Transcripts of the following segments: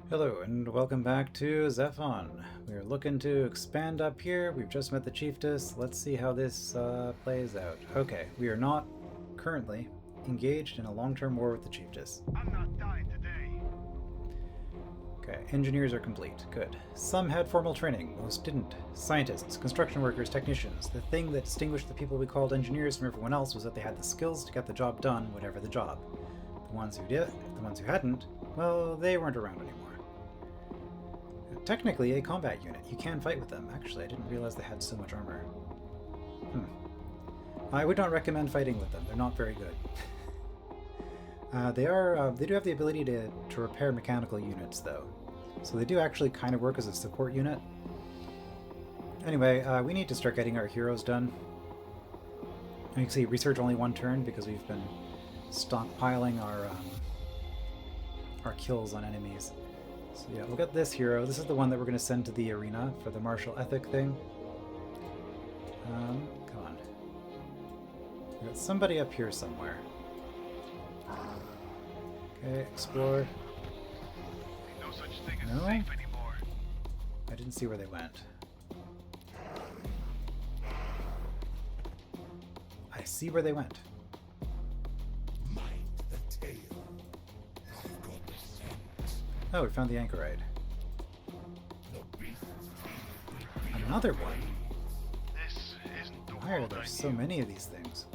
Hello and welcome back to ZEPHON. We are looking to expand up here. We've just met the Chiefess. Let's see how this plays out. Okay, we are not currently engaged in a long-term war with the Chiefess. I'm not dying today. Okay, engineers are complete. Good. Some had formal training, most didn't. Scientists, construction workers, technicians. The thing that distinguished the people we called engineers from everyone else was that they had the skills to get the job done, whatever the job. The ones who did, the ones who hadn't, well, they weren't around anymore. Technically a combat unit. You can fight with them. Actually, I didn't realize they had so much armor. I would not recommend fighting with them. They're not very good. They do have the ability to repair mechanical units, though. So they do actually kind of work as a support unit. Anyway, we need to start getting our heroes done. And you can see research only one turn because we've been stockpiling our kills on enemies. So yeah, we'll get this hero. This is the one that we're going to send to the arena for the martial ethic thing. Come on. We got somebody up here somewhere. Okay, explore. No such thing as No? safe anymore. I didn't see where they went. I see where they went. Oh, we found the anchorite. Another one? This isn't the Why are world there I so knew. many of these things?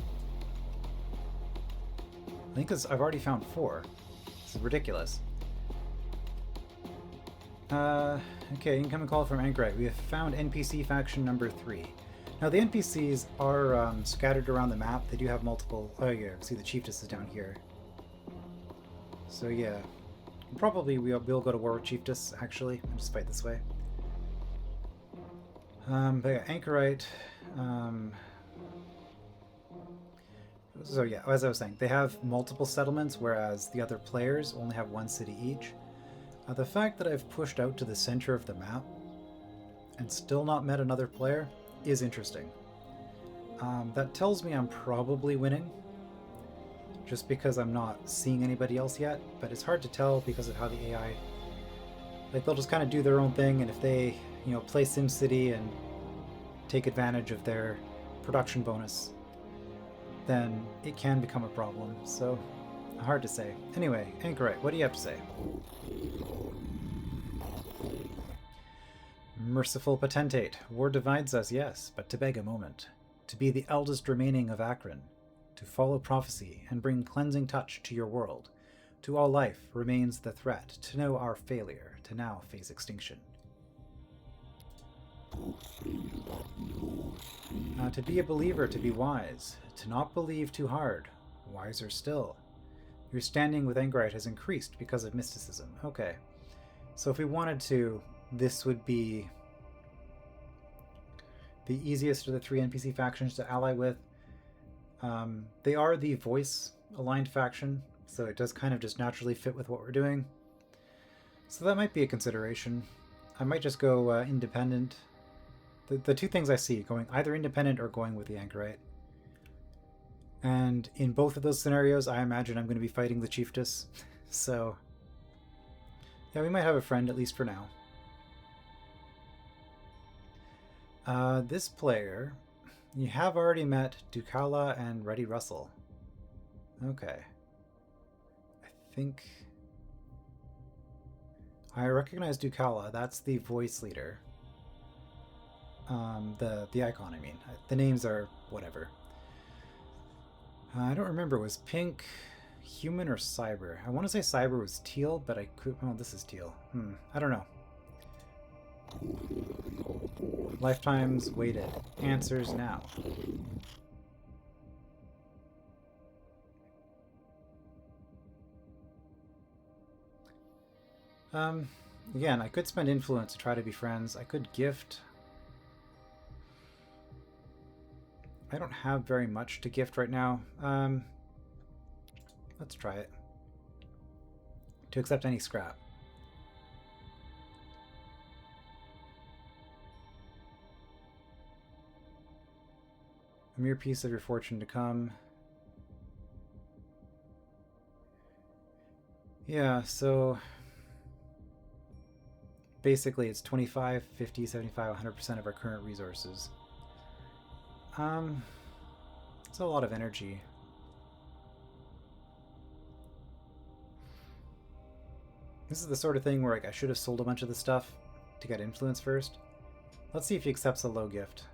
I think I've already found 4. This is ridiculous. Okay, incoming call from Anchorite. We have found NPC faction number 3. Now the NPCs are scattered around the map. They do have multiple... Oh yeah, see the Chiefess is down here. So yeah. Probably we'll go to war with Chiefess, actually, and just fight this way. But yeah, Anchorite... So yeah, as I was saying, they have multiple settlements, whereas the other players only have one city each. The fact that I've pushed out to the center of the map and still not met another player is interesting. That tells me I'm probably winning, just because I'm not seeing anybody else yet, but it's hard to tell because of how the AI... Like, they'll just kind of do their own thing, and if they, play SimCity and take advantage of their production bonus, then it can become a problem, so hard to say. Anyway, Anchorite, what do you have to say? Merciful Potentate, war divides us, yes, but to beg a moment. To be the eldest remaining of Akron, to follow prophecy and bring cleansing touch to your world. To all life remains the threat, to know our failure, to now face extinction. To be a believer, to be wise, to not believe too hard, wiser still. Your standing with Anchorite has increased because of mysticism. Okay, so if we wanted to, this would be the easiest of the 3 NPC factions to ally with. They are the voice-aligned faction, so it does kind of just naturally fit with what we're doing. So that might be a consideration. I might just go independent. The 2 things I see, going either independent or going with the Anchorite. And in both of those scenarios, I imagine I'm going to be fighting the Chiefess. So, yeah, we might have a friend, at least for now. This player, you have already met Ducala and Reddy Russell. Okay. I think I recognize Ducala. That's the voice leader. The icon, I mean. The names are whatever. I don't remember. Was pink human or cyber? I want to say cyber was teal, but I could... Oh, this is teal. I don't know. Lifetimes waited. Answers now. Again, I could spend influence to try to be friends. I could gift. I don't have very much to gift right now. Let's try it. To accept any scrap. A mere piece of your fortune to come. Yeah, so basically it's 25, 50, 75, 100% of our current resources. It's a lot of energy. This is the sort of thing where like, I should have sold a bunch of the stuff to get influence first. Let's see if he accepts a low gift.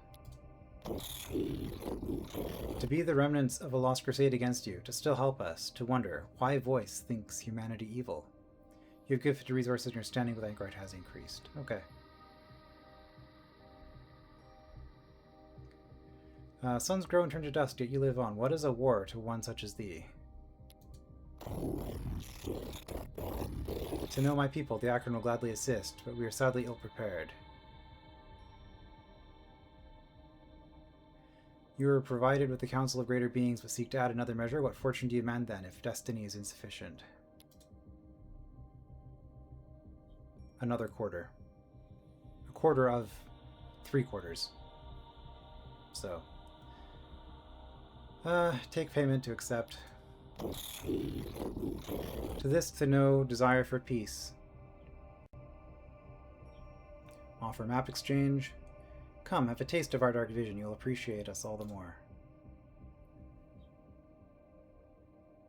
To be the remnants of a lost crusade against you, to still help us, to wonder why Voice thinks humanity evil. You have gifted resources and your standing with Anchorite has increased. Okay. Suns grow and turn to dust, yet you live on. What is a war to one such as thee? To know my people, the Akron will gladly assist, but we are sadly ill-prepared. You are provided with the counsel of greater beings, but seek to add another measure. What fortune do you demand then, if destiny is insufficient? Another quarter. A quarter of 3/4. So. Take payment to accept. To this, to know desire for peace. Offer map exchange. Come, have a taste of our dark vision. You'll appreciate us all the more.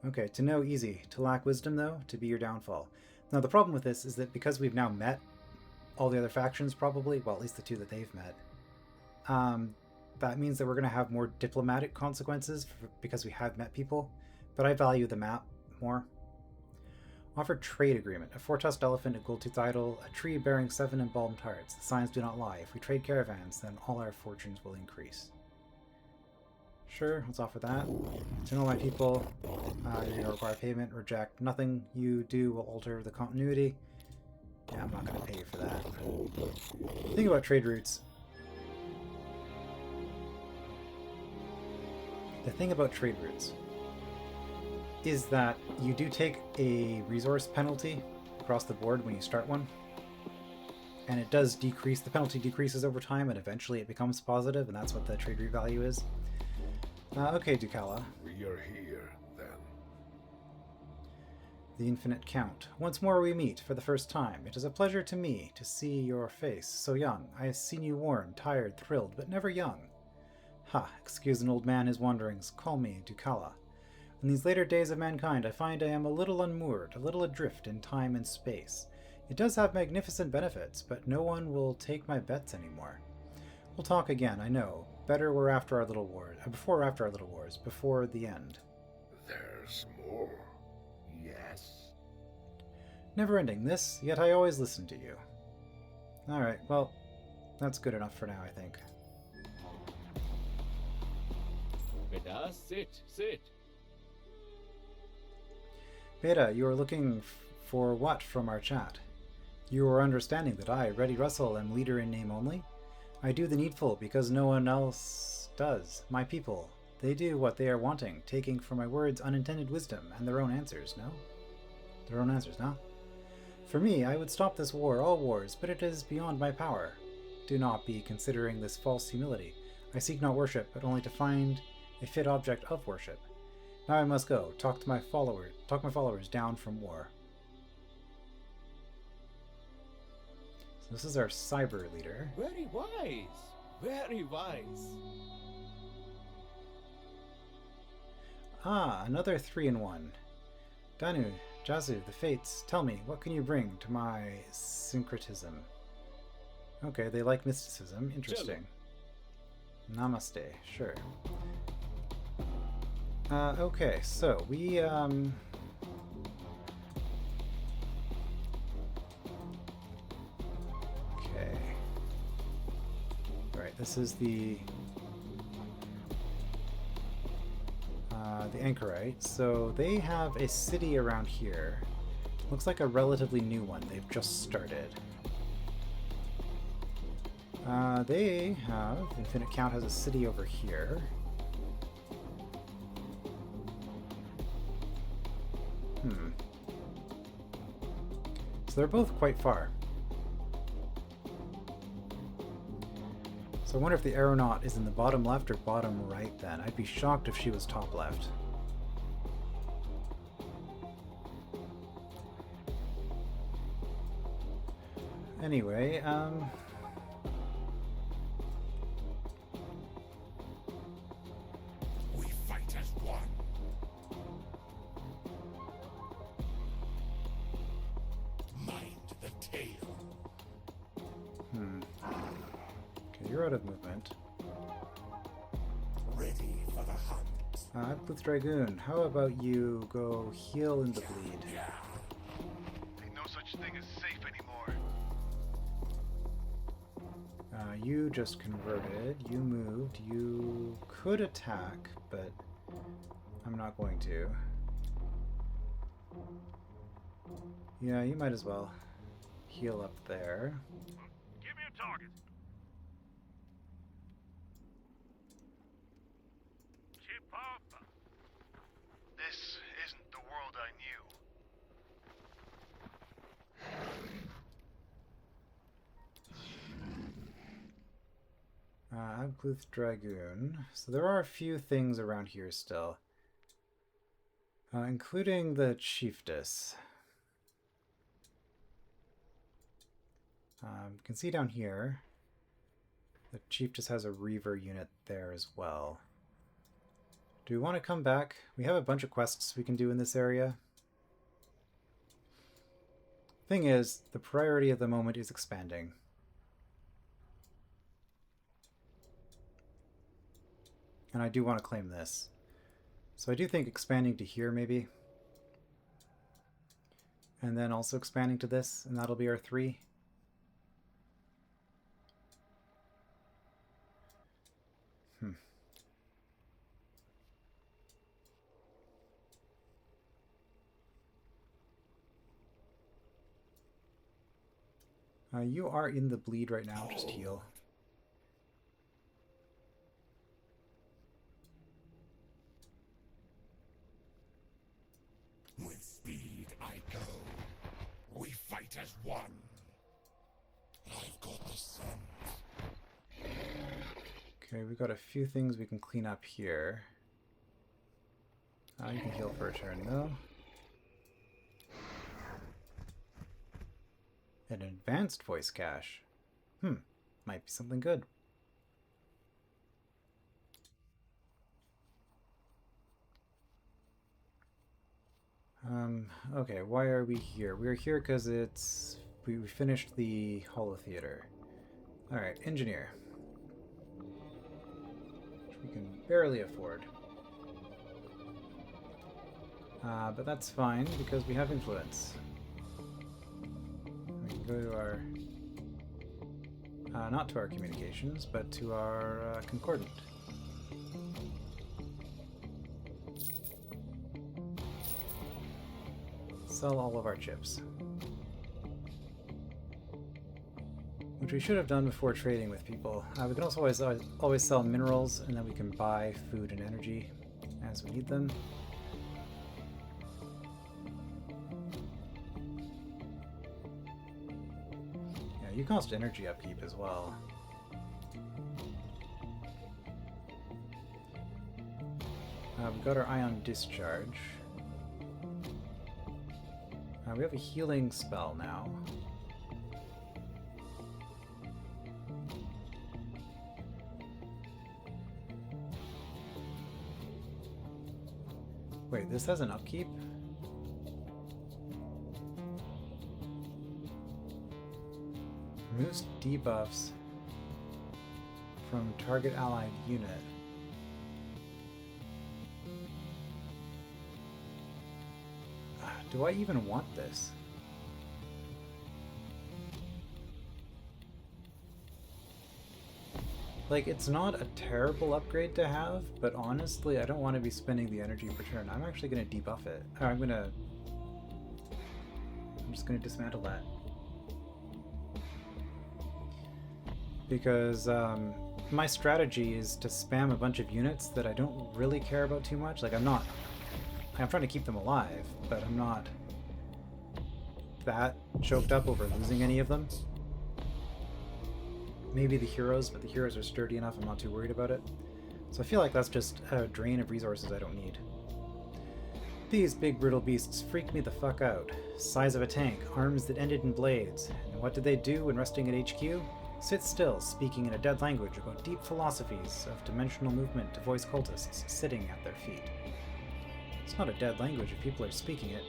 Okay, to know easy. To lack wisdom, though, to be your downfall. Now, the problem with this is that because we've now met all the other factions, probably, well, at least the two that they've met, that means that we're going to have more diplomatic consequences because we have met people, but I value the map more. Offer trade agreement. A four-tusked elephant, a gold-toothed idol, a tree bearing 7 embalmed hearts. The signs do not lie. If we trade caravans, then all our fortunes will increase. Sure, let's offer that. To know my people, you're going to require payment. Reject. Nothing you do will alter the continuity. Yeah, I'm not going to pay you for that. Think about trade routes. The thing about trade routes is that you do take a resource penalty across the board when you start one. And it does decrease, the penalty decreases over time, and eventually it becomes positive, and that's what the trade route value is. Okay, Ducala. We are here, then. The infinite count. Once more we meet for the first time. It is a pleasure to me to see your face, so young. I have seen you worn, tired, thrilled, but never young. Ha, excuse an old man his wanderings. Call me Ducala. In these later days of mankind, I find I am a little unmoored, a little adrift in time and space. It does have magnificent benefits, but no one will take my bets anymore. We'll talk again, I know. Better we're after our little wars, before or after our little wars, before the end. There's more. Yes. Never ending this, yet I always listen to you. Alright, well, that's good enough for now, I think. Beta, sit. Beta, you are looking for what from our chat? You are understanding that I, Reddy Russell, am leader in name only? I do the needful because no one else does. My people, they do what they are wanting, taking from my words unintended wisdom and their own answers, no? Their own answers, no? For me, I would stop this war, all wars, but it is beyond my power. Do not be considering this false humility. I seek not worship, but only to find a fit object of worship. Now I must go, talk my followers down from war. So this is our cyber leader. Very wise. Very wise. Ah, another 3-in-1. Danu, Jazu, the Fates, tell me, what can you bring to my syncretism? Okay, they like mysticism. Interesting. Namaste, sure. Okay, so we, okay. Alright, this is the Anchorite. So they have a city around here. Looks like a relatively new one. They've just started. They have, Infinite Count has a city over here. So they're both quite far. So I wonder if the aeronaut is in the bottom left or bottom right then. I'd be shocked if she was top left. Anyway, We fight as one. Mind the tail. okay, you're out of movement. Ready for the hunt. Blue Dragoon, how about you go heal in the bleed? Ain't no such thing as safe anymore. You just converted, you moved, you could attack, but I'm not going to. Yeah, you might as well heal up there. Give me a target. Chip up. This isn't the world I knew. Abgluth Dragoon. So there are a few things around here still. Including the Chiefess. You can see down here, the Chiefess has a Reaver unit there as well. Do we want to come back? We have a bunch of quests we can do in this area. Thing is, the priority at the moment is expanding. And I do want to claim this. So I do think expanding to here, maybe. And then also expanding to this, and that'll be our 3. You are in the bleed right now, just heal. With speed I go. We fight as one. I've got the sun. Okay, we've got a few things we can clean up here. You can heal for a turn, though. An advanced voice cache. Might be something good. Okay, why are we here? We're here because we finished the Holo Theater. Alright, engineer. Which we can barely afford. But that's fine because we have influence. We can go to our... not to our communications, but to our concordant. Sell all of our chips. Which we should have done before trading with people. We can also always sell minerals, and then we can buy food and energy as we need them. Yeah, you cost energy upkeep as well. We've got our ion discharge. We have a healing spell now. Wait, this has an upkeep? Removes debuffs from target allied unit. Do I even want this? Like, it's not a terrible upgrade to have, but honestly, I don't want to be spending the energy per turn. I'm actually going to debuff it. I'm just going to dismantle that. Because my strategy is to spam a bunch of units that I don't really care about too much. Like, I'm trying to keep them alive, but I'm not that choked up over losing any of them. Maybe the heroes, but the heroes are sturdy enough, I'm not too worried about it. So I feel like that's just a drain of resources I don't need. These big brutal beasts freak me the fuck out. Size of a tank, arms that ended in blades. And what did they do when resting at HQ? Sit still, speaking in a dead language about deep philosophies of dimensional movement to voice cultists sitting at their feet. It's not a dead language if people are speaking it.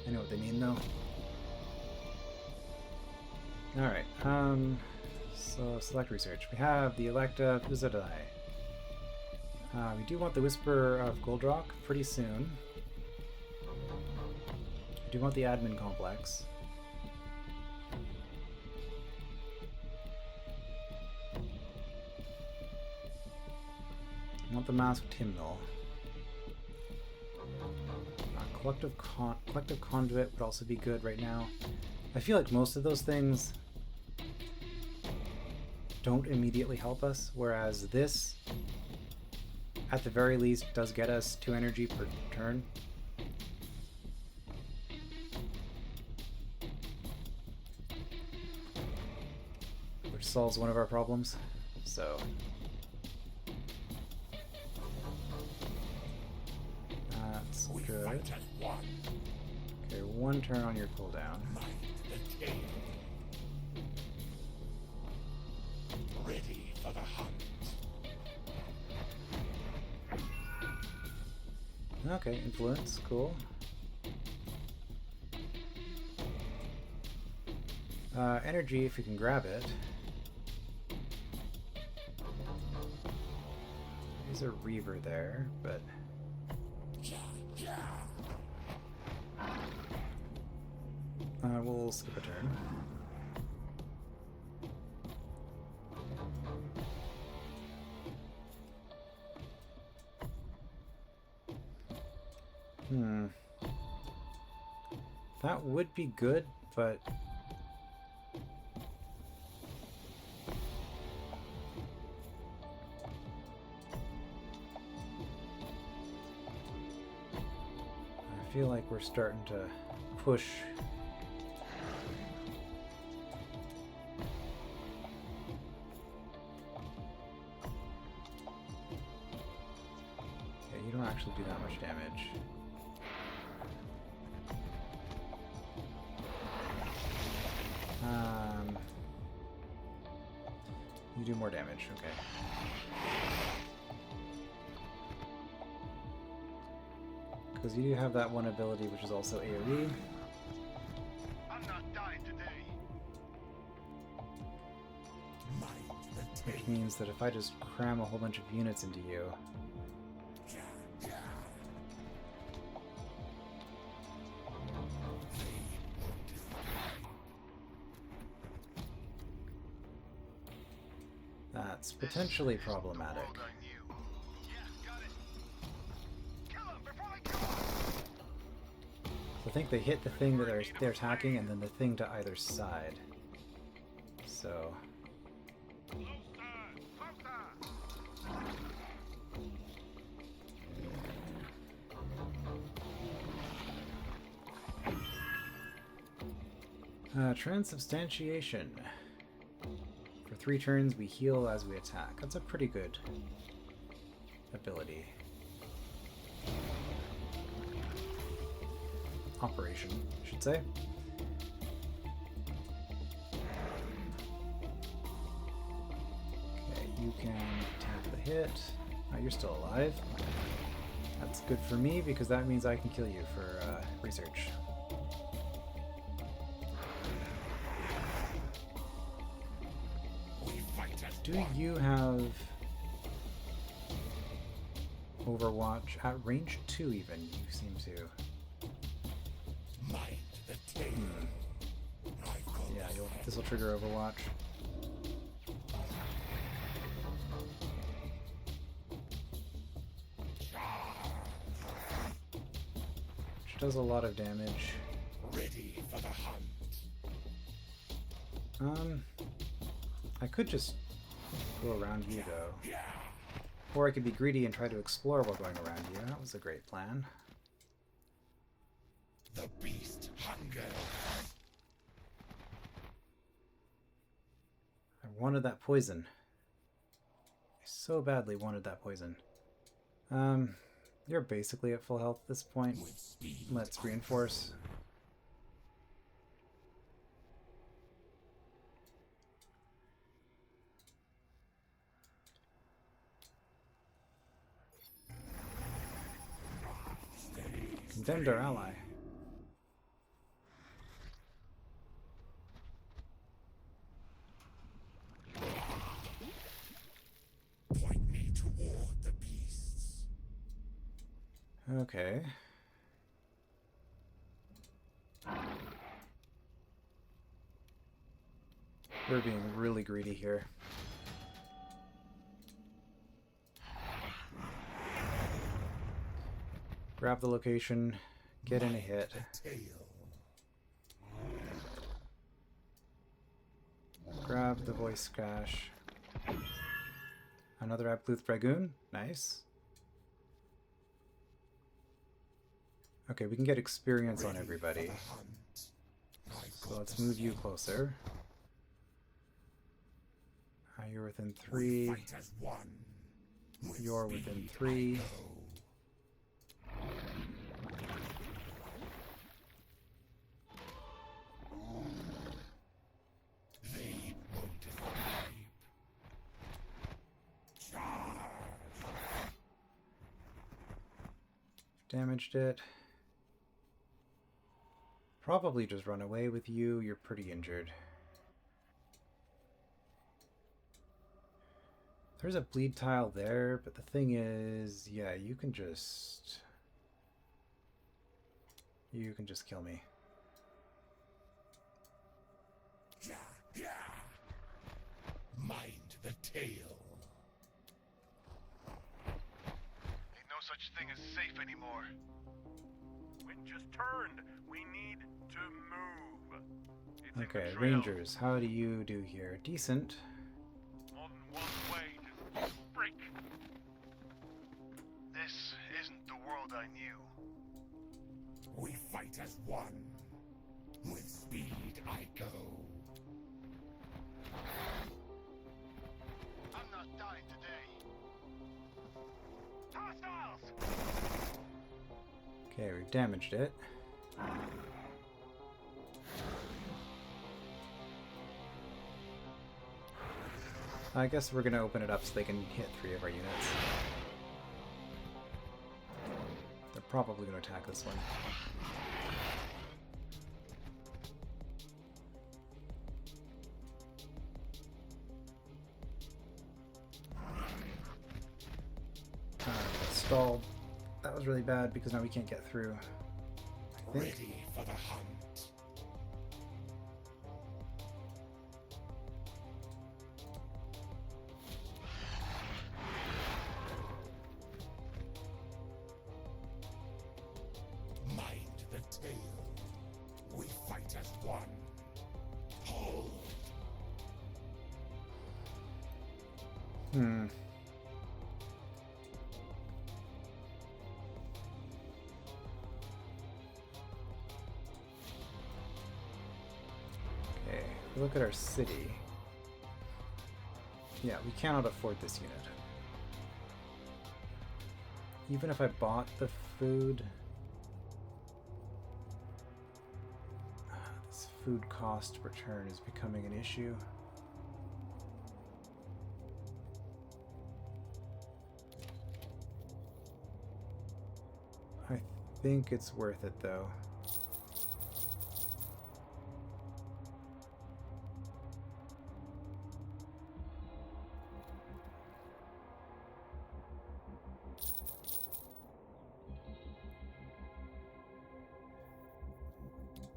I know what they mean, though. Alright, so select research. We have the Electa Puzadai. We do want the Whisper of Goldrock pretty soon. We do want the admin complex. I want the masked hymnal. Collective conduit would also be good right now. I feel like most of those things don't immediately help us, whereas this, at the very least, does get us 2 energy per turn. Which solves one of our problems, so... That's good. Okay, 1 turn on your cooldown. Ready for the hunt. Okay, influence, cool. Energy, if you can grab it. There's a Reaver there, but... we'll skip a turn. That would be good, but... I feel like we're starting to push... Yeah, you don't actually do that much damage. You do more damage, okay. Because you do have that one ability which is also AoE. I'm not dying today. Which means that if I just cram a whole bunch of units into you... That's potentially problematic. I think they hit the thing that they're attacking and then the thing to either side. So... Transubstantiation. For 3 turns, we heal as we attack. That's a pretty good ability. Operation, I should say. Okay, you can tap the hit. Oh, you're still alive. That's good for me because that means I can kill you for research. Do you have Overwatch at range 2 even? You seem to. Mind the tail. Yeah, this will trigger Overwatch. Which does a lot of damage. Ready for the hunt. I could just go around you though. Or I could be greedy and try to explore while going around you. That was a great plan. The beast hunger. I wanted that poison. I so badly wanted that poison. You're basically at full health at this point. With speed. Let's reinforce. Condemned our ally. Point me toward the beasts. Okay. We're being really greedy here. Grab the location, get in a hit. The tail. Grab the voice cache. Another Abluth Dragoon. Nice. Okay, we can get experience on everybody. So let's move you closer. You're within 3. Fight as one. With You're within 3. They won't escape. Charge. Damaged it. Probably just run away with you. You're pretty injured. There's a bleed tile there, but the thing is, yeah, you can just kill me. Yeah, yeah. Mind the tail. Ain't no such thing as safe anymore. Wind just turned. We need to move. It's in Okay, the trail. Rangers, how do you do here? Decent. More than one way to break. This isn't the world I knew. We fight as one. With speed I go. I'm not dying today. Hostiles! Okay, we've damaged it. I guess we're gonna open it up so they can hit 3 of our units. They're probably gonna attack this one. Stalled. That was really bad because now we can't get through. I think. Ready for the hunt. Mind the tail. We fight as one. Hold. Hmm. Okay, if we look at our city. Yeah, we cannot afford this unit. Even if I bought the food, this food cost return is becoming an issue. I think it's worth it though.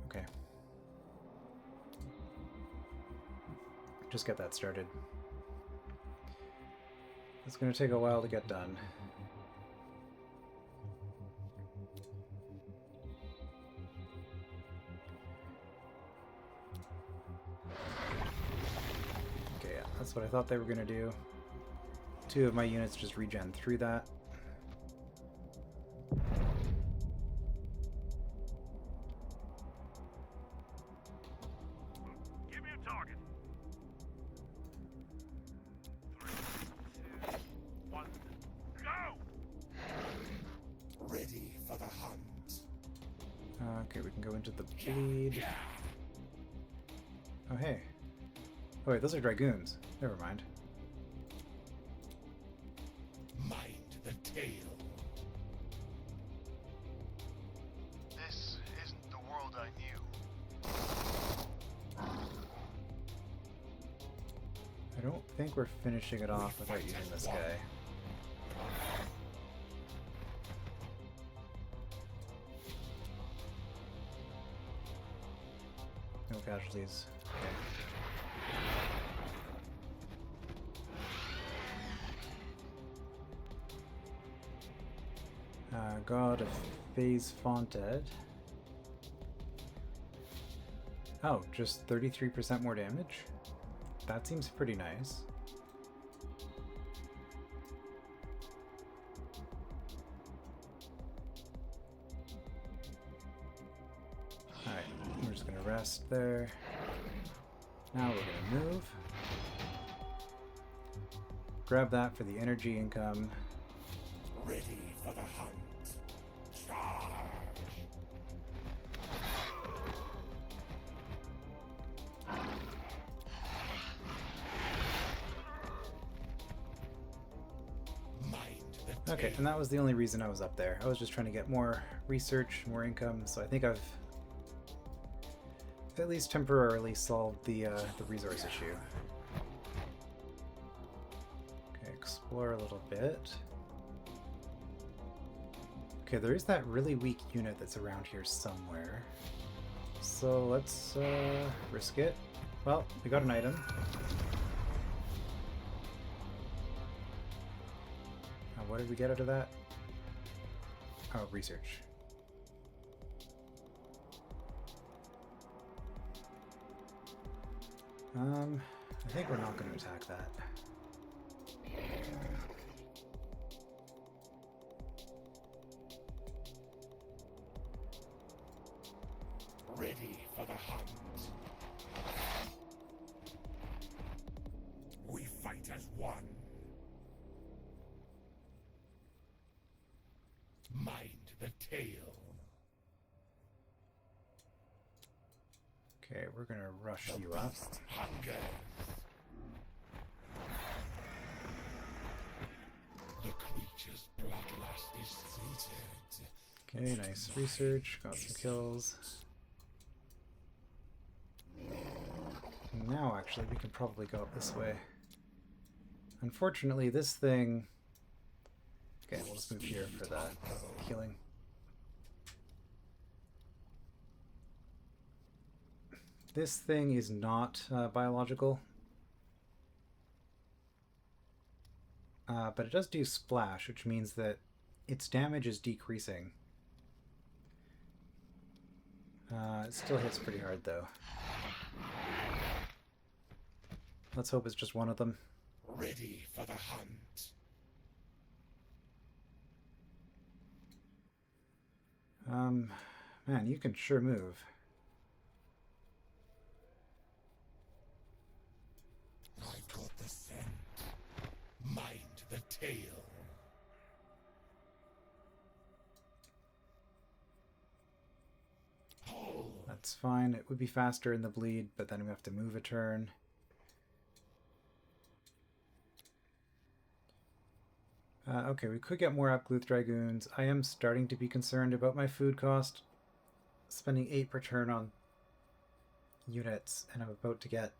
Okay. Just get that started. It's going to take a while to get done. Okay, yeah, that's what I thought they were going to do. 2 of my units just regen through that. Give me a target. 3, 2, 1, go! into the bleed. Oh, hey. Oh, wait, those are dragoons. Never mind. Mind the tail. This isn't the world I knew. I don't think we're finishing it off without using this guy. No casualties. Okay. God of Phase Fonted. Oh, just 33% more damage? That seems pretty nice. Alright, we're just gonna rest there. Now we're gonna move. Grab that for the energy income. Ready for the hunt. Charge. Okay, and that was the only reason I was up there. I was just trying to get more research, more income, so I think I've at least temporarily solved the resource issue. Okay, explore a little bit. Okay, there is that really weak unit that's around here somewhere. So let's risk it. Well, we got an item. What did we get out of that? Oh, research. I think we're not going to attack that. Ready for the hunt. We fight as one. Mind the tail. Okay, we're gonna rush you up. Hunger. The creature's bloodlust is seated. Okay, nice research. Got some kills. Now, actually, we can probably go up this way. Unfortunately, this thing... Okay, we'll just move here for the healing. This thing is not biological. But it does do splash, which means that its damage is decreasing. It still hits pretty hard, though. Let's hope it's just one of them. Ready for the hunt. Man, you can sure move. I caught the scent. Mind the tail. That's fine. It would be faster in the bleed, but then we have to move a turn. Okay, we could get more Upgluth Dragoons. I am starting to be concerned about my food cost. Spending 8 per turn on units, and I'm about to get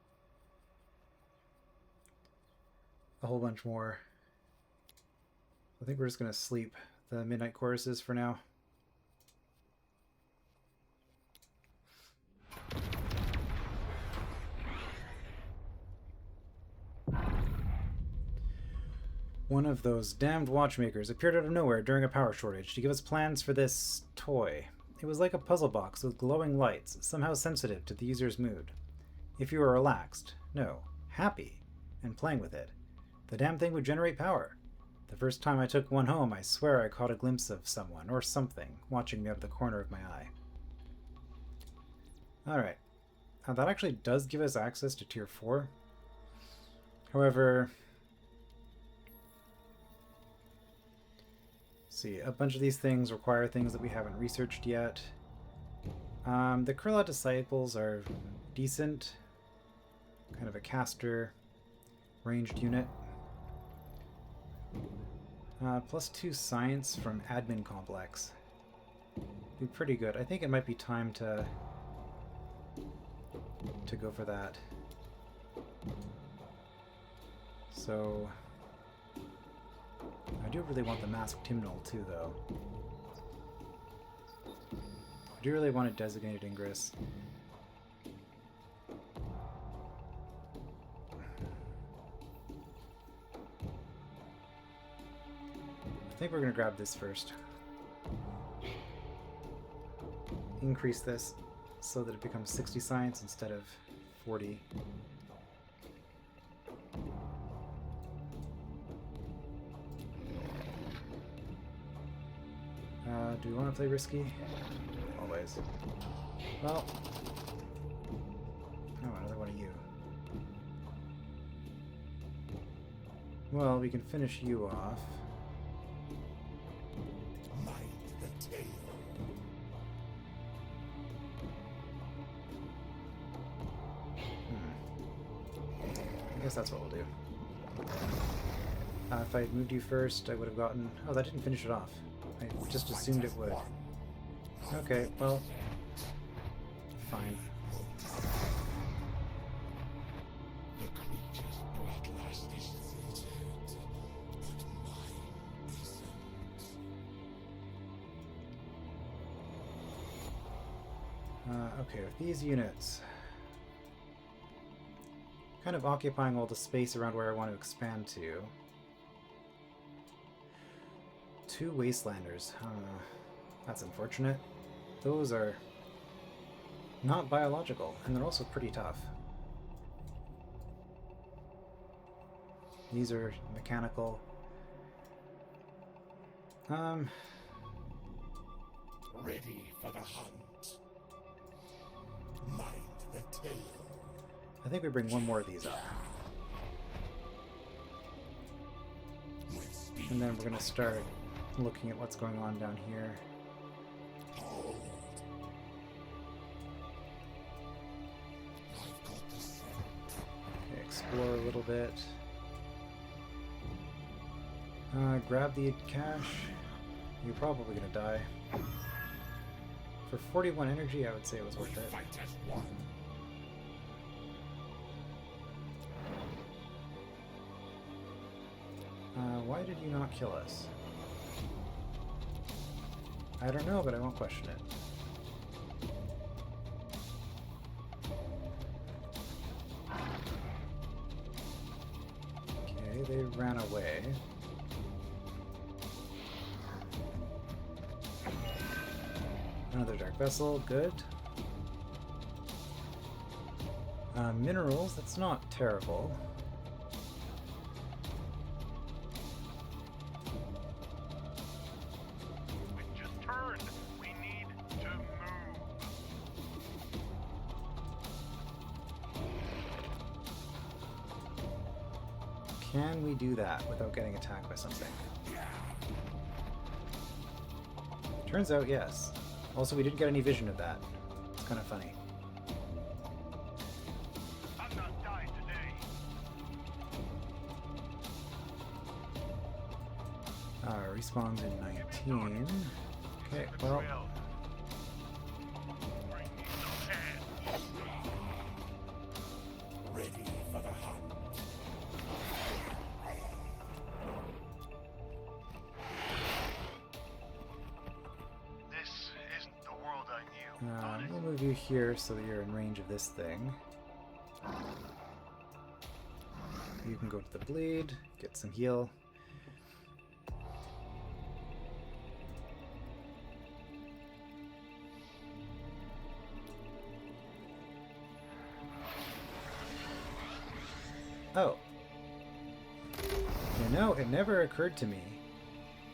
a whole bunch more. I think we're just going to sleep the Midnight Choruses for now. One of those damned watchmakers appeared out of nowhere during a power shortage to give us plans for this toy. It was like a puzzle box with glowing lights, somehow sensitive to the user's mood. If you were relaxed, no, happy, and playing with it, the damn thing would generate power. The first time I took one home, I swear I caught a glimpse of someone, or something, watching me out of the corner of my eye. Alright. That actually does give us access to Tier 4. However... see, a bunch of these things require things that we haven't researched yet. The Kurla Disciples are decent. Kind of a caster ranged unit. +2 science from admin complex. Be pretty good. I think it might be time to go for that. So I do really want the masked Tribunal too, though. I do really want a designated Ingress. I think we're going to grab this first. Increase this so that it becomes 60 science instead of 40. Do we want to play risky? Always. Well, oh, another one of you. Well, we can finish you off. Mind the tail. I guess that's what we'll do. If I had moved you first, I would have gotten... Oh, that didn't finish it off. I just assumed it would. Okay, well... Fine. The creature's bloodlust is filtered, but mine isn't. Okay, with these units... kind of occupying all the space around where I want to expand to. 2 Wastelanders. That's unfortunate. Those are not biological, and they're also pretty tough. These are mechanical. Ready for the hunt. Mind the tail. I think we bring one more of these up. With speed. And then we're going to start looking at what's going on down here. Hold. I've got the scent. Okay, explore a little bit. Grab the cash. You're probably going to die. For 41 energy, I would say it was We worth it. fight as one. Why did you not kill us? I don't know, but I won't question it. Okay, they ran away. Another dark vessel, good. Minerals, that's not terrible. We just turned. We need to move. Can we do that without getting attacked by something? Turns out, yes. Also, we didn't get any vision of that. It's kind of funny. I'm not dying today. Respawns in 19. Okay, well, Bring me some cash. Ready for the hunt. This isn't the world I knew. we'll move you here so that you're in range of this thing. You can go to the bleed, get some heal. Oh. You know, it never occurred to me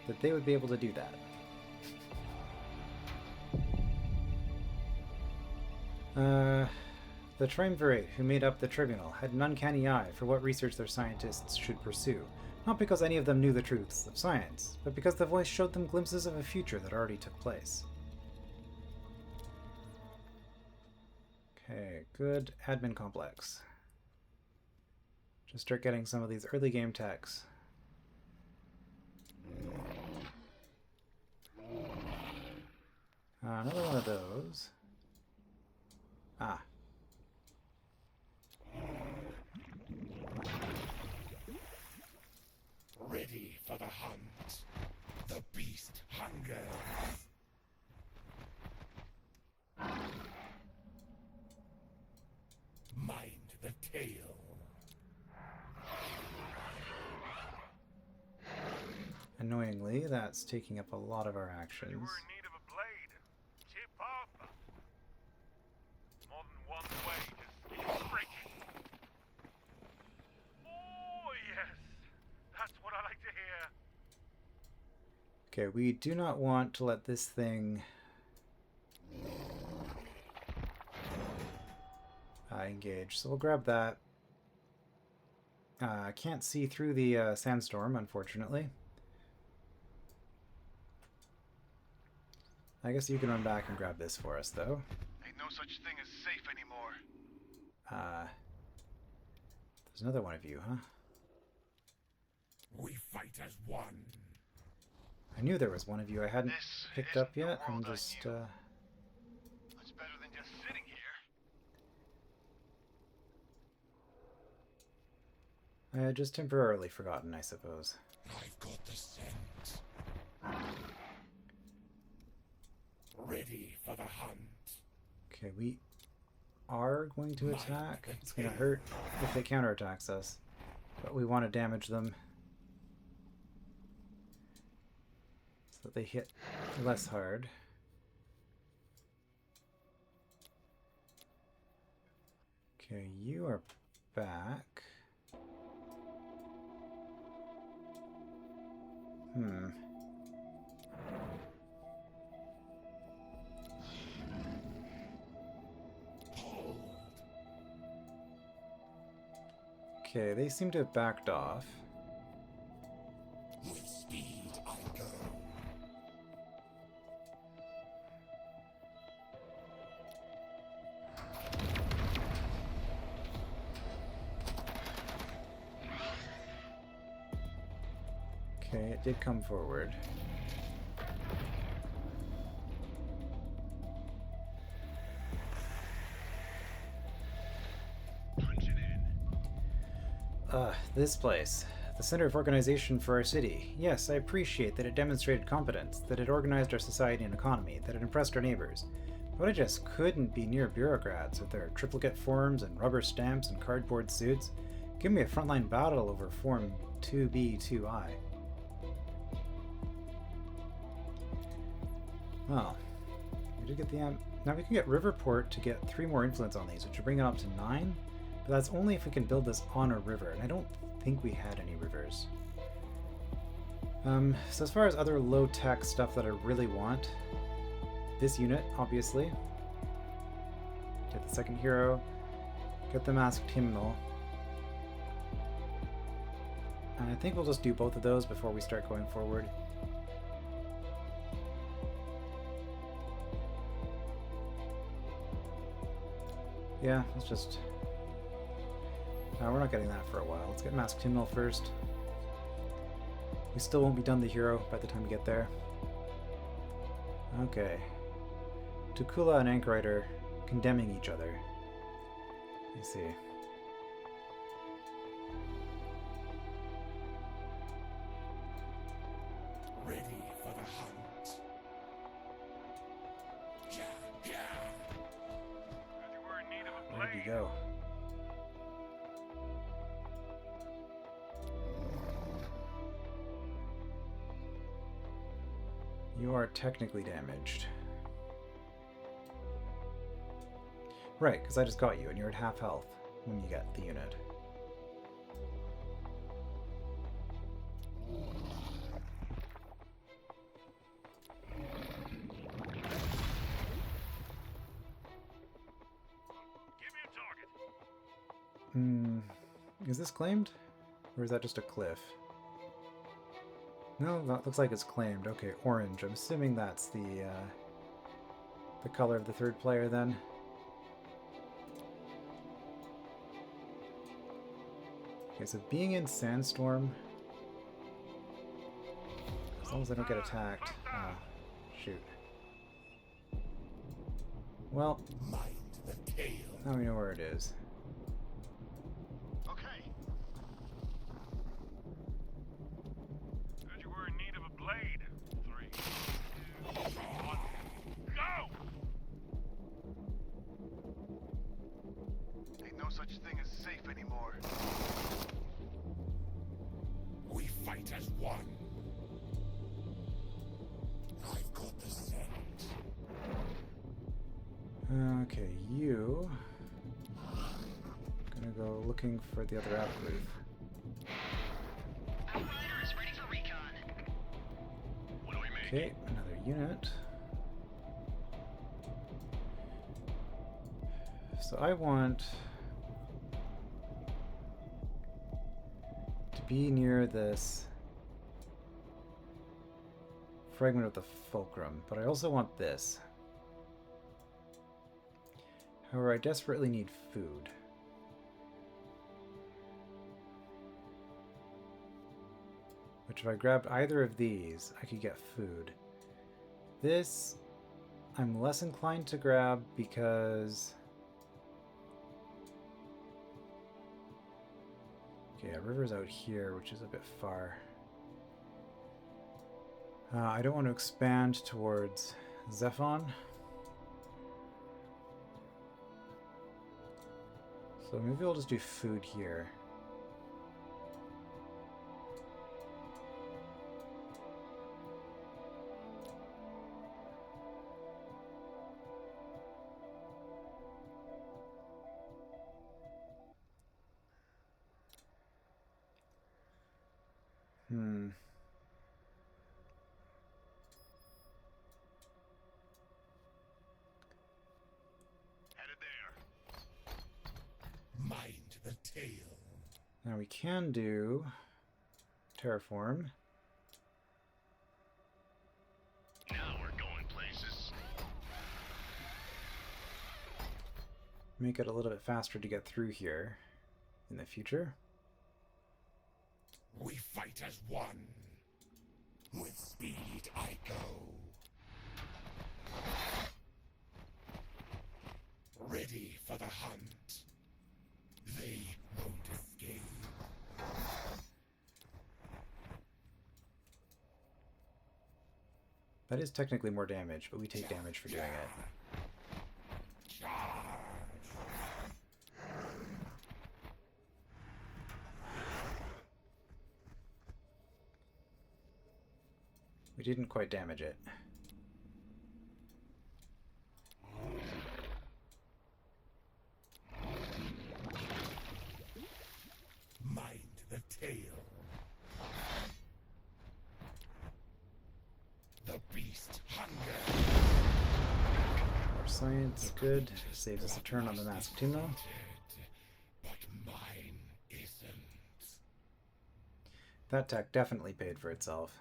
that they would be able to do that. The Triumvirate, who made up the Tribunal, had an uncanny eye for what research their scientists should pursue, not because any of them knew the truths of science, but because the voice showed them glimpses of a future that already took place. Okay, good admin complex. Just start getting some of these early game techs. Another one of those. Ah. Ready for the hunt. The beast hungers. Mind the tail. Annoyingly, that's taking up a lot of our actions. You were in need of a blade. Tip up. More than one way to break it. Oh, yes. That's what I like to hear. Okay, we do not want to let this thing engage, so we'll grab that. I can't see through the sandstorm, unfortunately. I guess you can run back and grab this for us, though. Ain't no such thing as safe anymore. There's another one of you, huh? We fight as one. I knew there was one of you I hadn't This picked isn't up the yet. world I'm I just, knew. It's better than just sitting here. I had just temporarily forgotten, I suppose. I've got the scent. Ready for the hunt. Okay, we are going to attack. It's going to hurt if they counterattacks us, but we want to damage them so that they hit less hard. Okay, you are back. Okay, they seem to have backed off. With speed I go. Okay, it did come forward. Punch it in. This place. The center of organization for our city. Yes, I appreciate that it demonstrated competence, that it organized our society and economy, that it impressed our neighbors. But I just couldn't be near bureaucrats with their triplicate forms and rubber stamps and cardboard suits. Give me a frontline battle over Form 2B2I. Well, we did get the now we can get Riverport to get 3 more influence on these, which would bring it up to 9. But that's only if we can build this on a river, and I don't think we had any rivers. So as far as other low-tech stuff that I really want, this unit, obviously. Get the second hero. Get the Masked Hymnal. And I think we'll just do both of those before we start going forward. Yeah, let's just... we're not getting that for a while. Let's get Masked Hymnal first. We still won't be done the hero by the time we get there. Okay. Tukula and Anchorite condemning each other. I see. Ready for the hunt. Yeah, yeah. Heard you were in need of a Where did blade. you go? You are technically damaged. Right, because I just got you, and you're at half health when you get the unit. Give me a target. Is this claimed? Or is that just a cliff? No, that looks like it's claimed. Okay, orange. I'm assuming that's the color of the third player then. Okay, so being in Sandstorm, as long as I don't get attacked. Ah, shoot. Well, Mind the tail. now we know where it is. Okay. Heard you were in need of a blade. 3, 2, 1, go! Ain't no such thing as safe anymore. We fight as one. I've got the scent. Okay, you... gonna go looking for the other outgroup. Outrider is ready for recon. What do we make? Okay, another unit. So I want to be near this fragment of the fulcrum, but I also want this. However, I desperately need food. Which if I grabbed either of these, I could get food. This, I'm less inclined to grab because... Okay, a river's out here, which is a bit far. I don't want to expand towards ZEPHON. So maybe I'll just do food here. Headed there. Mind the tail. Now we can do terraform. Now we're going places. Make it a little bit faster to get through here in the future. We fight as one. With speed I go. Ready for the hunt. They won't escape. That is technically more damage, but we take damage for doing it. Charge. We didn't quite damage it. Mind the tail. The beast hunger. More science, good. Saves us a turn on the masked team though. But mine isn't. That tech definitely paid for itself.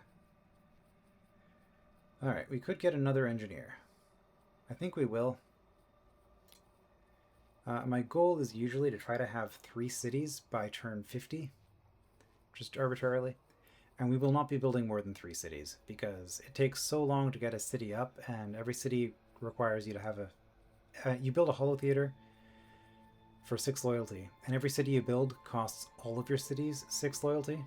Alright, we could get another engineer. I think we will. My goal is usually to try to have 3 cities by turn 50, just arbitrarily. And we will not be building more than 3 cities, because it takes so long to get a city up, and every city requires you to have a... you build a holo theater for 6 loyalty, and every city you build costs all of your cities 6 loyalty.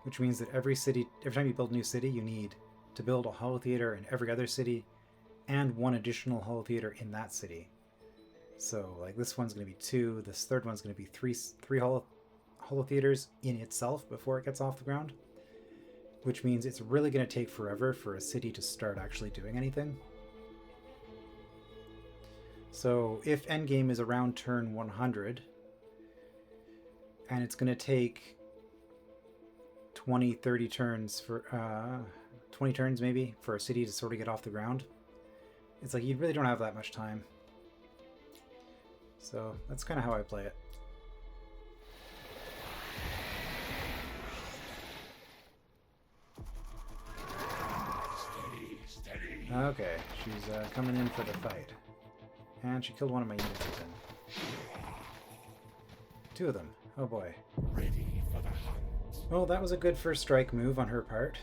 Which means that every time you build a new city, you need to build a holo theater in every other city, and 1 additional holo theater in that city. So, like, this one's going to be 2, this third one's going to be 3 holo theaters in itself before it gets off the ground. Which means it's really going to take forever for a city to start actually doing anything. So, if endgame is around turn 100, and it's going to take 20, 30 turns for... 20 turns maybe for a city to sort of get off the ground. It's like you really don't have that much time. So that's kind of how I play it. Steady, steady. Okay, she's coming in for the fight. And she killed one of my units even. 2 of them. Oh boy. Ready for the hunt. Well, that was a good first strike move on her part.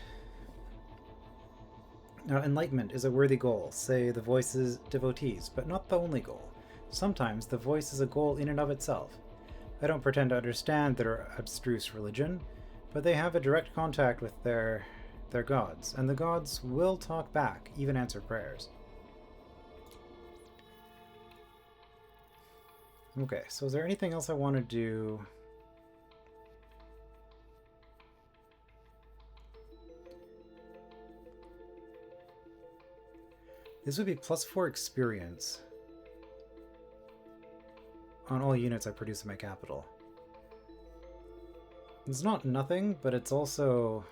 Now, enlightenment is a worthy goal, say the voice's devotees, but not the only goal. Sometimes the voice is a goal in and of itself. I don't pretend to understand their abstruse religion, but they have a direct contact with their gods, and the gods will talk back, even answer prayers. Okay, so is there anything else I want to do? This would be +4 experience on all units I produce in my capital. It's not nothing, but it's also...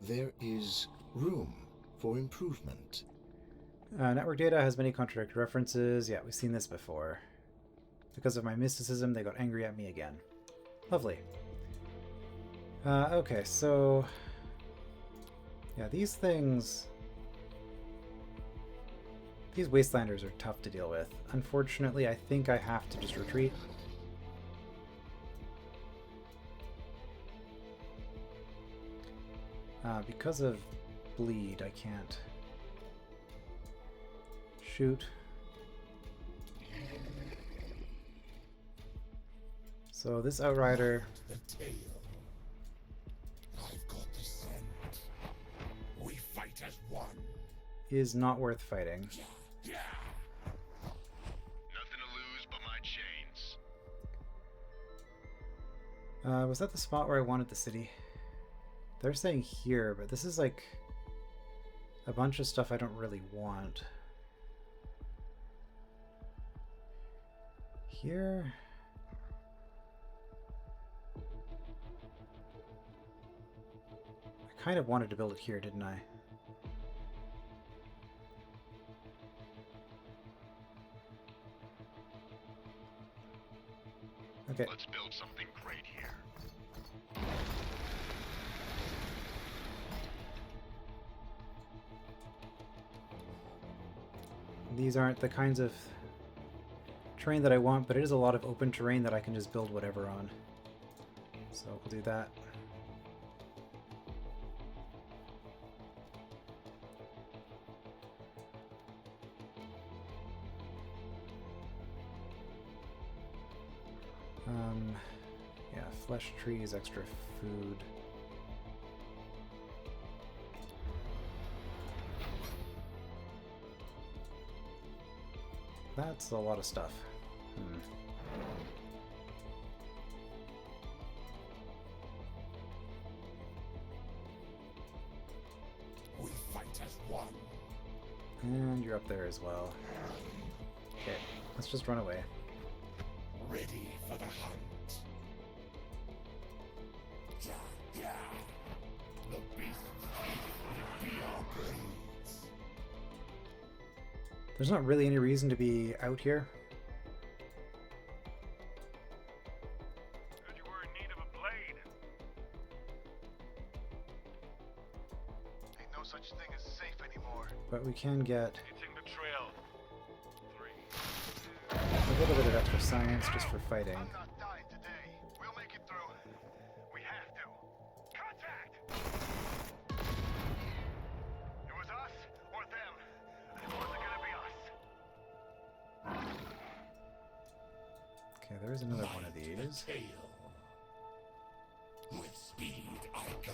There is room for improvement. Network data has many contradictory references. Yeah, we've seen this before. Because of my mysticism, they got angry at me again. Lovely. Okay, so... yeah, these things... these wastelanders are tough to deal with. Unfortunately, I think I have to just retreat. Because of bleed, I can't shoot. So this outrider... The tail. I've got the scent. We fight as one. is not worth fighting. Yeah. Nothing to lose but my chains. Was that the spot where I wanted the city? They're saying here, but this is like a bunch of stuff I don't really want. Here? I kind of wanted to build it here, didn't I? Okay. Let's build something great here. These aren't the kinds of terrain that I want, but it is a lot of open terrain that I can just build whatever on. So we'll do that. Yeah, flesh trees, extra food. That's a lot of stuff. We fight as one. And you're up there as well. Okay, let's just run away. Ready for the hunt. Yeah. The beasts be our brains. There's not really any reason to be out here. Heard you were in need of a blade. Ain't no such thing as safe anymore. But we can get Hitting the trail. 3. a little bit of extra science just for fighting. I'm not dying today. We'll make it through. We have to. Contact! It was us or them. It wasn't gonna be us. Okay, there is another one of these. Tail. With speed I go.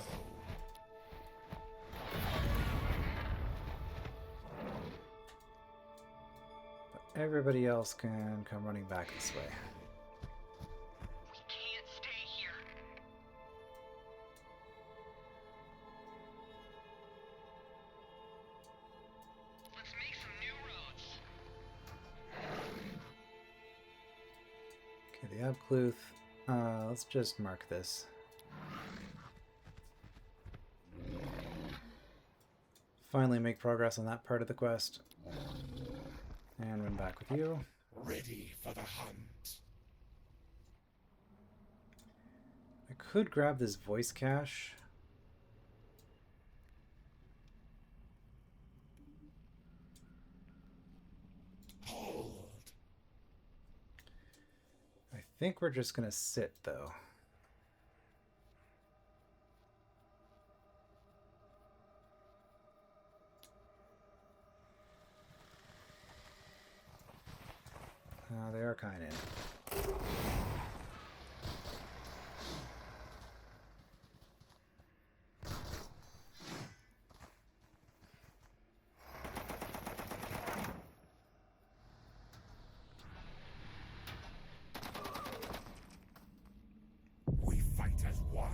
Everybody else can come running back this way. We can't stay here. Let's make some new roads. Okay, the Abkluth. Let's just mark this. Finally make progress on that part of the quest. And run back with you. Ready for the hunt. I could grab this voice cache. Hold think we're just gonna sit though. They are kind of. We fight as one.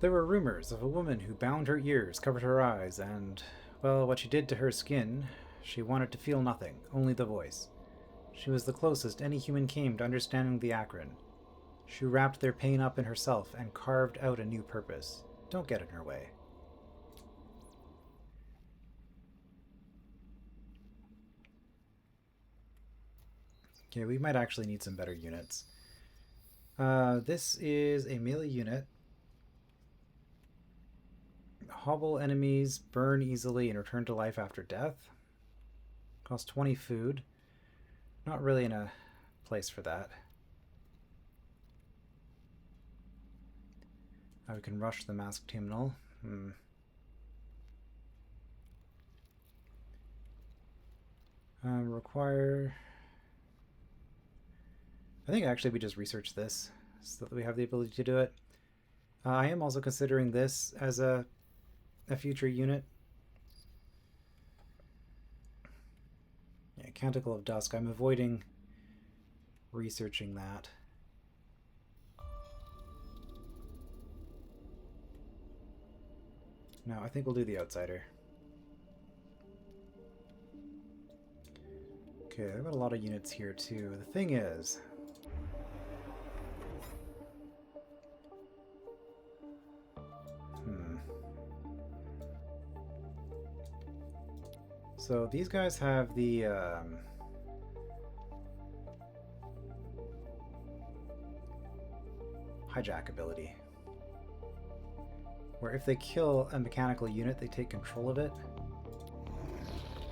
There were rumors of a woman who bound her ears, covered her eyes, and, well, what she did to her skin, she wanted to feel nothing, only the voice. She was the closest any human came to understanding the Akron. She wrapped their pain up in herself and carved out a new purpose. Don't get in her way. Okay, we might actually need some better units. This is a melee unit. Hobble enemies, burn easily, and return to life after death. Cost 20 food. Not really in a place for that. We can rush the masked Tribunal. Require... I think actually we just research this so that we have the ability to do it. I am also considering this as a future unit. Yeah, Canticle of Dusk. I'm avoiding researching that. No, I think we'll do the Outsider. Okay, I've got a lot of units here too. The thing is... So these guys have the hijack ability, where if they kill a mechanical unit, they take control of it.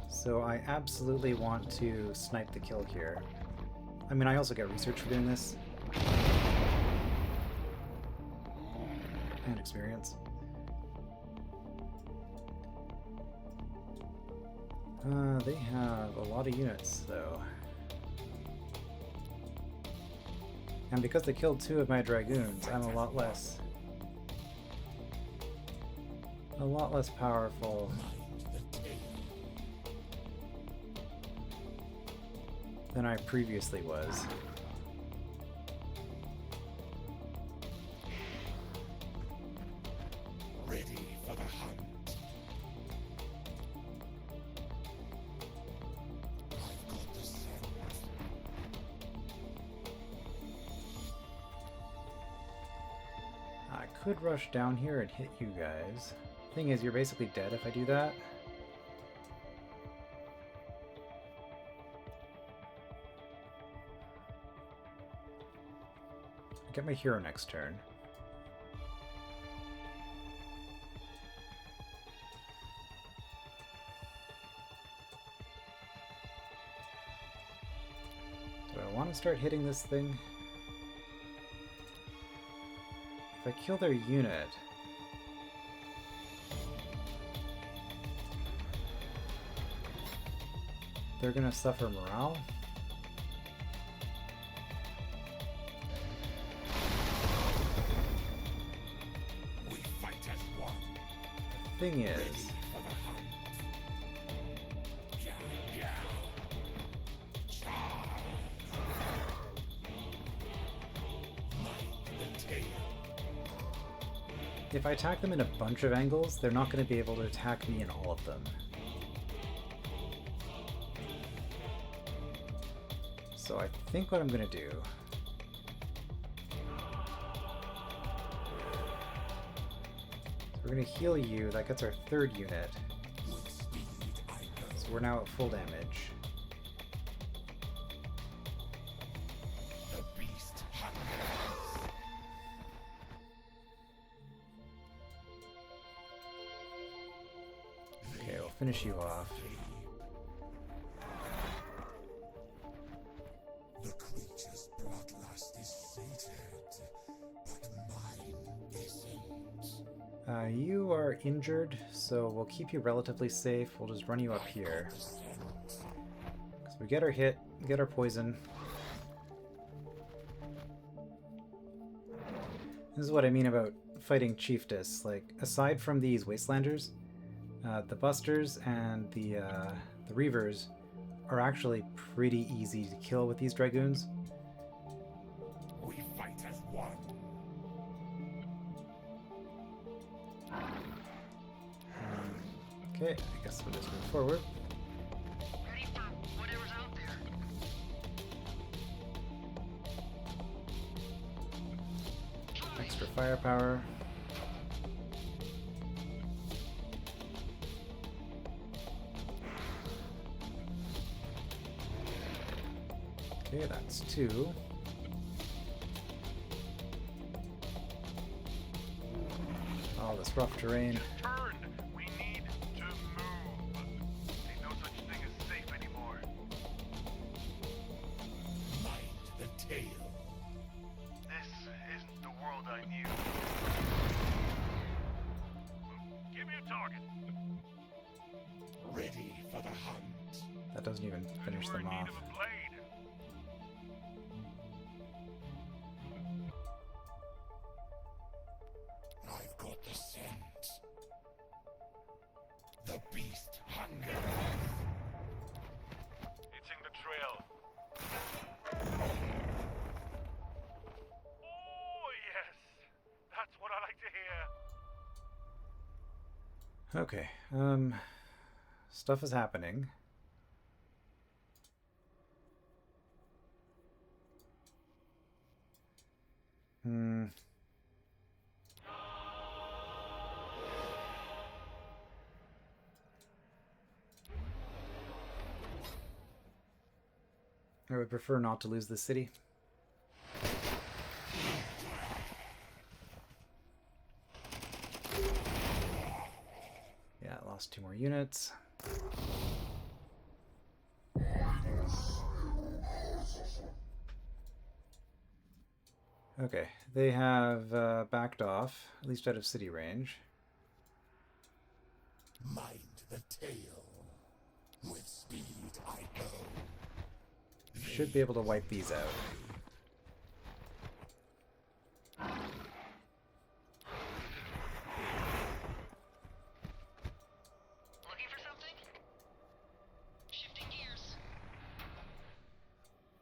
So I absolutely want to snipe the kill here. I mean, I also get research for doing this. And experience. They have a lot of units, though. And because they killed 2 of my dragoons, I'm a lot less powerful than I previously was. Ready for the hunt. I've got the scent. I could rush down here and hit you guys. Thing is, you're basically dead if I do that. I'll get my hero next turn. Do I want to start hitting this thing? If I kill their unit... they're gonna suffer morale? We fight as one. Thing is... Ready for the hunt. Yeah, yeah. Charge. Mind the tail. if I attack them in a bunch of angles, they're not going to be able to attack me in all of them. So I think what I'm going to do... we're going to heal you. That gets our third unit. So we're now at full damage. The beast hungers. Okay, we'll finish you off. The creature's bloodlust is injured, so we'll keep you relatively safe. We'll just run you up here. So we get our hit, get our poison. This is what I mean about fighting Chiefess. Like, aside from these Wastelanders, the Busters and the Reavers are actually pretty easy to kill with these Dragoons. We fight as one. Okay, I guess we'll just move forward. Ready for whatever's out there. Extra firepower. Okay, that's 2. Oh, this rough terrain. Turned. We need to move. Ain't no such thing as safe anymore. Mind the tail. This isn't the world I knew. Give me a target. Ready for the hunt. That doesn't even finish We're in them need off. of a blade. I've got the scent. The beast hunger. Hitting the trail. Oh, yes. That's what I like to hear. Okay, stuff is happening. I would prefer not to lose the city. Yeah, I lost 2 more units. Okay, they have backed off, at least out of city range. Mind the tail. With speed I go. Should be able to wipe these out. Looking for something? Shifting gears.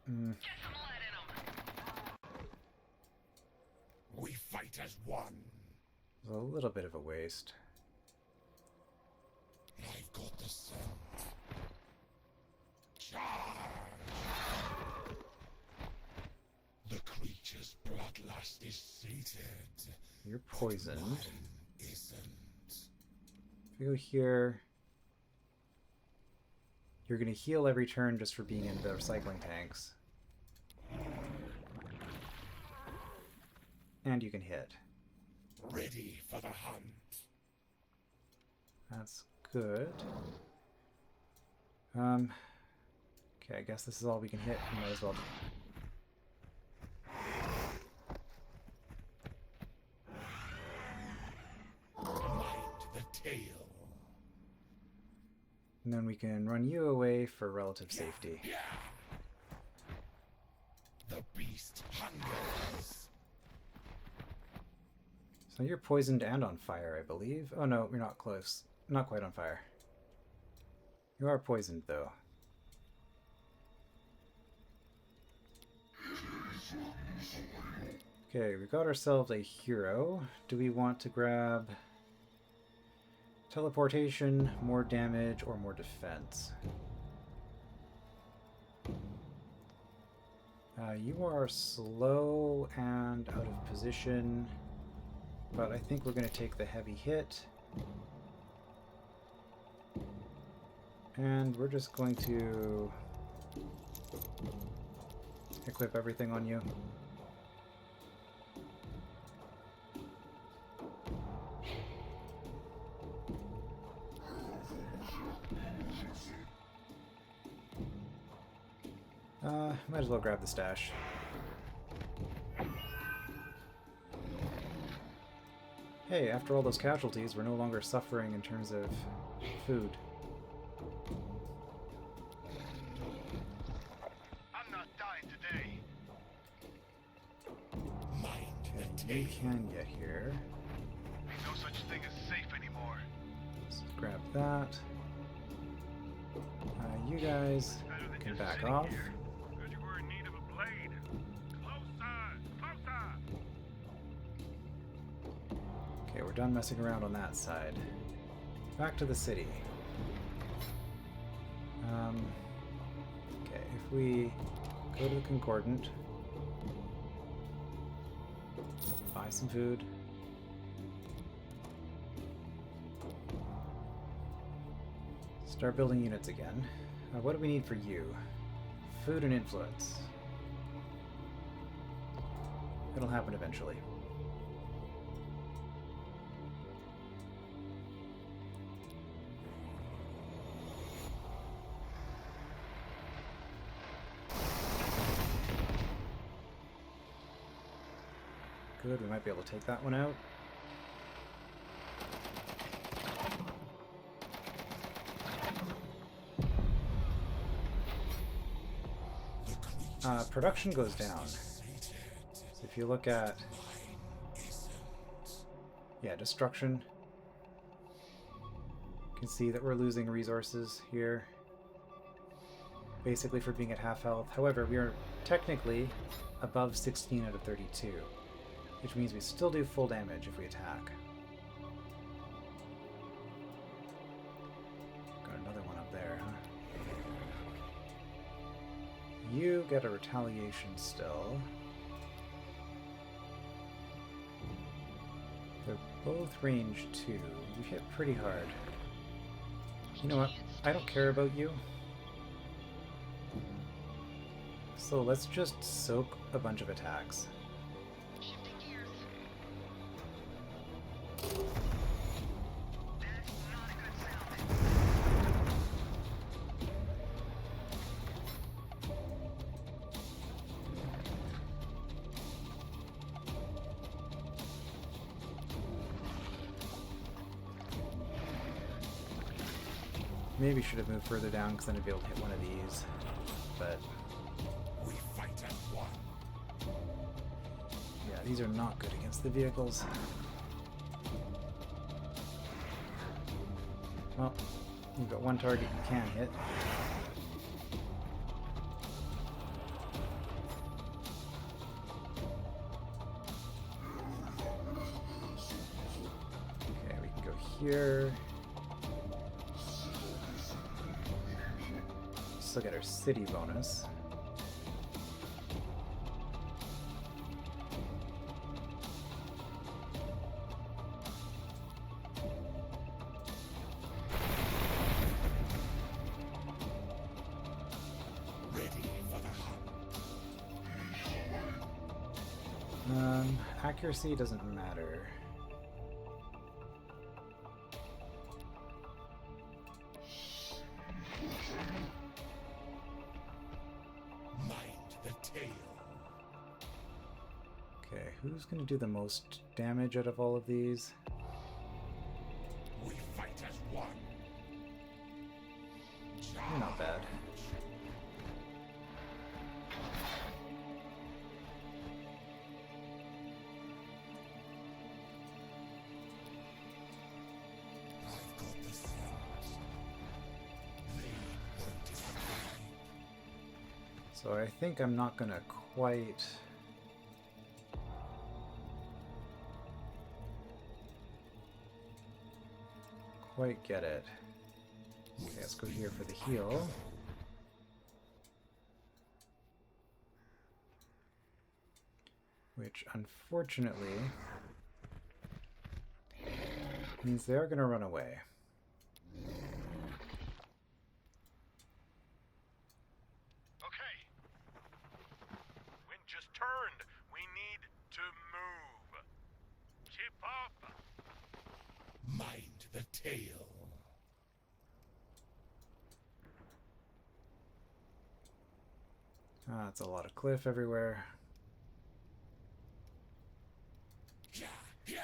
Get some lead in 'em. We fight as one. It was a little bit of a waste. I've got the scent. Charge! The creature's bloodlust is sated. You're poisoned. Mine isn't. If we go here, you're going to heal every turn just for being in the recycling tanks. And you can hit. Ready for the hunt. That's good. Okay, I guess this is all we can hit. We might as well. Mind the tail. And then we can run you away for relative safety. Yeah. The beast hungers. So you're poisoned and on fire, I believe. Oh no, you're not close. Not quite on fire. You are poisoned, though. Okay, we got ourselves a hero. Do we want to grab teleportation, more damage, or more defense? You are slow and out of position, but I think we're going to take the heavy hit. And we're just going to equip everything on you. Might as well grab the stash. hey, after all those casualties, we're no longer suffering in terms of food. I'm not dying today. Okay, you can get here. Ain't no such thing as safe anymore. Let's grab that. You guys Better than can just back sitting off. here. Good you were in need of a blade. Closer! Closer! Okay, we're done messing around on that side. Back to the city. Okay, if we go to the Concordant, buy some food. Start building units again. What do we need for you? Food and influence. It'll happen eventually. Good, we might be able to take that one out. Production goes down. So if you look at, yeah, destruction, you can see that we're losing resources here, basically for being at half health. However, we are technically above 16 out of 32, which means we still do full damage if we attack. Got another one up there, huh? You get a retaliation still. They're both range 2. You hit pretty hard. You know what? I don't care about you. So let's just soak a bunch of attacks. Shifting gears. That's not a good sound. Maybe should have moved further down because then I'd be able to hit one of these. But We fight as one. yeah, these are not good against the vehicles. Well, you've got one target you can hit. Okay, we can go here. Still get our city bonus. Ready for the hunt. Accuracy doesn't matter. Mind the tail. Okay, who's gonna do the most damage out of all of these? We fight as one. You're not bad. I've got the sense. They won't disagree. So I think I'm not gonna quite get it. Okay, let's go here for the heal. Which unfortunately means they are gonna run away. Okay. Wind just turned. We need to move. Keep up. Mind the tail. Ah, it's a lot of cliff everywhere. Yeah, yeah.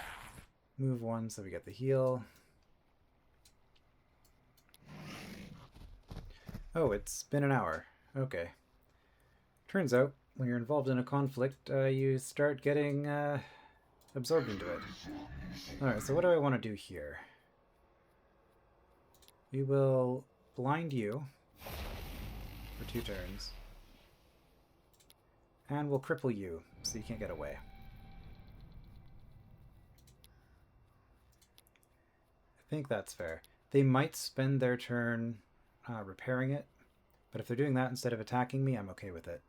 Move one so we get the heal. Oh, it's been an hour. Okay. Turns out, when you're involved in a conflict, you start getting absorbed into it. Alright, so what do I want to do here? We will blind you for 2 turns. And we'll cripple you, so you can't get away. I think that's fair. They might spend their turn repairing it, but if they're doing that instead of attacking me, I'm okay with it.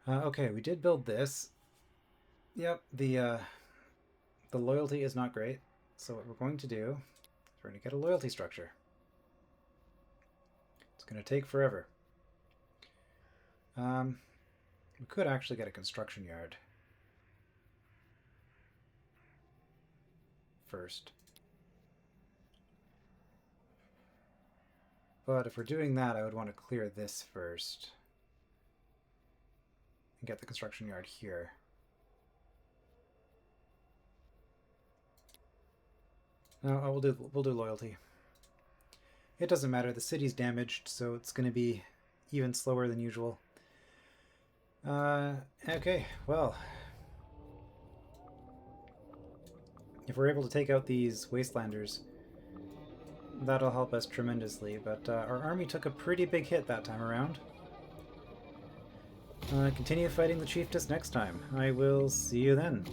Okay, we did build this. Yep, the loyalty is not great, so what we're going to do is we're going to get a loyalty structure. It's going to take forever. We could actually get a construction yard first. But if we're doing that, I would want to clear this first and get the construction yard here. No, we'll do loyalty. It doesn't matter. The city's damaged, so it's going to be even slower than usual. Okay, well, if we're able to take out these wastelanders, that'll help us tremendously, but our army took a pretty big hit that time around. Continue fighting the Chiefess next time. I will see you then.